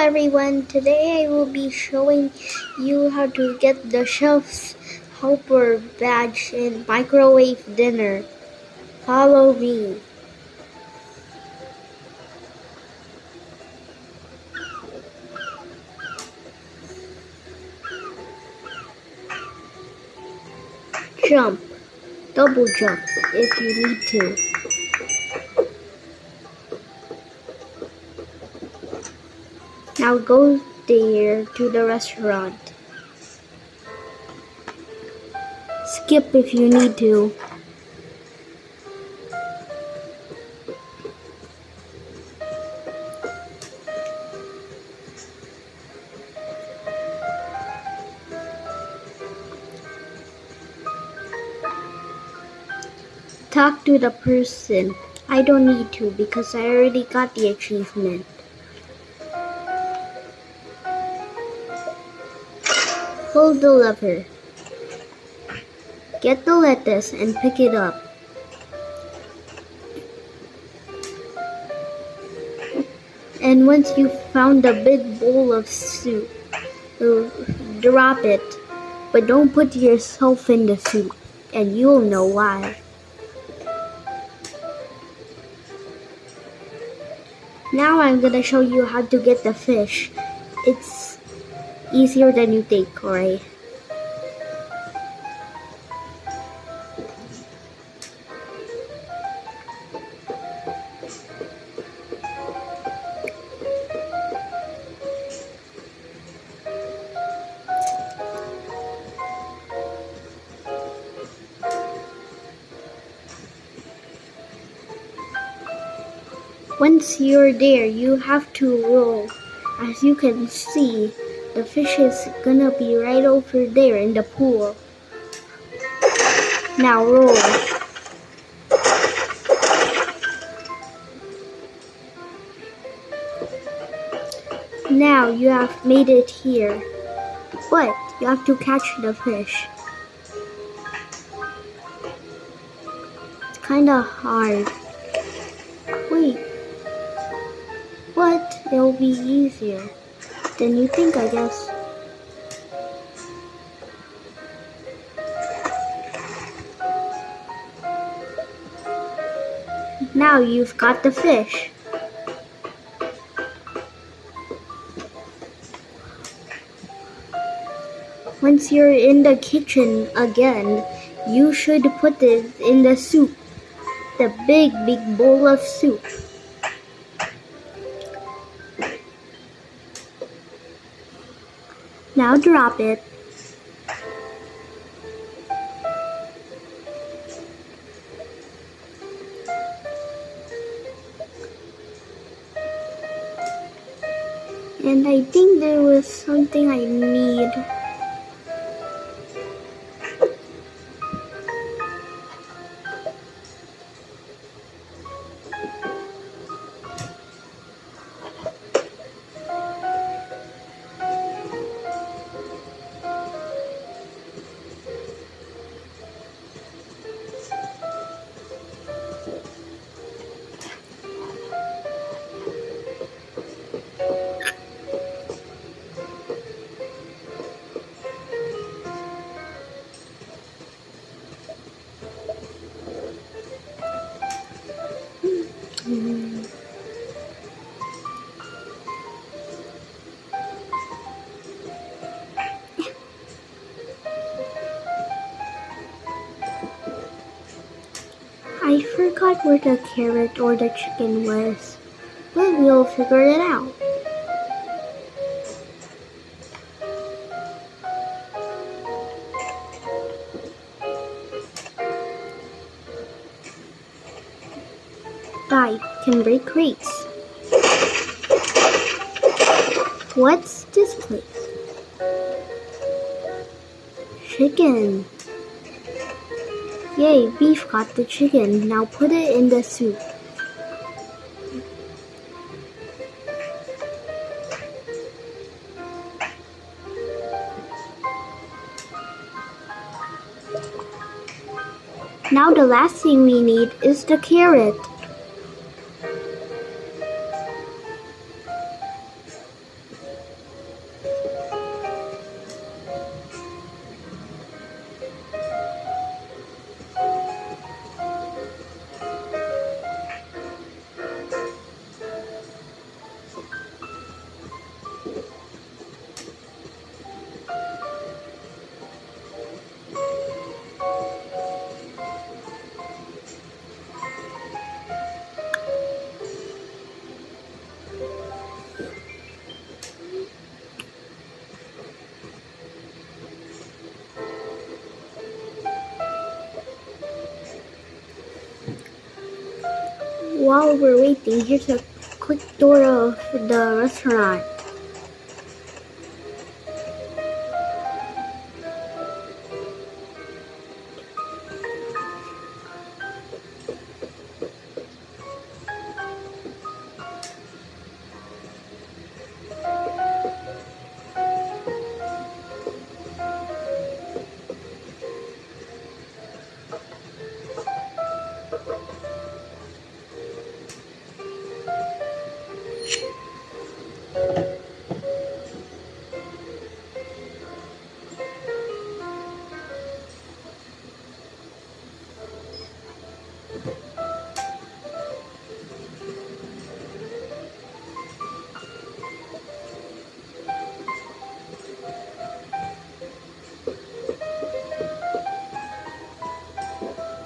everyone, today I will be showing you how to get the chef's helper badge in microwave dinner. Follow me. Jump, double jump if you need to. Now go there to the restaurant. Skip if you need to. Talk to the person. I don't need to because I already got the achievement. Pull the lever. Get the lettuce and pick it up. And once you've found a big bowl of soup, drop it. But don't put yourself in the soup, and you'll know why. Now I'm gonna show you how to get the fish. It's easier than you think, alright? Once you're there, you have to roll. As you can see, the fish is gonna be right over there in the pool. Now roll. Now you have made it here, but you have to catch the fish. It's kinda hard. Wait. What? It'll be easier than you think, I guess. Now you've got the fish. Once you're in the kitchen again, you should put it in the soup. The big bowl of soup. Now drop it. And I think there was something I need. I forgot where the carrot or the chicken was, but we'll figure it out. Die can break crates. What's this place? Chicken. Yay, beef got the chicken. Now put it in the soup. Now the last thing we need is the carrot. while we're waiting, here's a quick tour of the restaurant.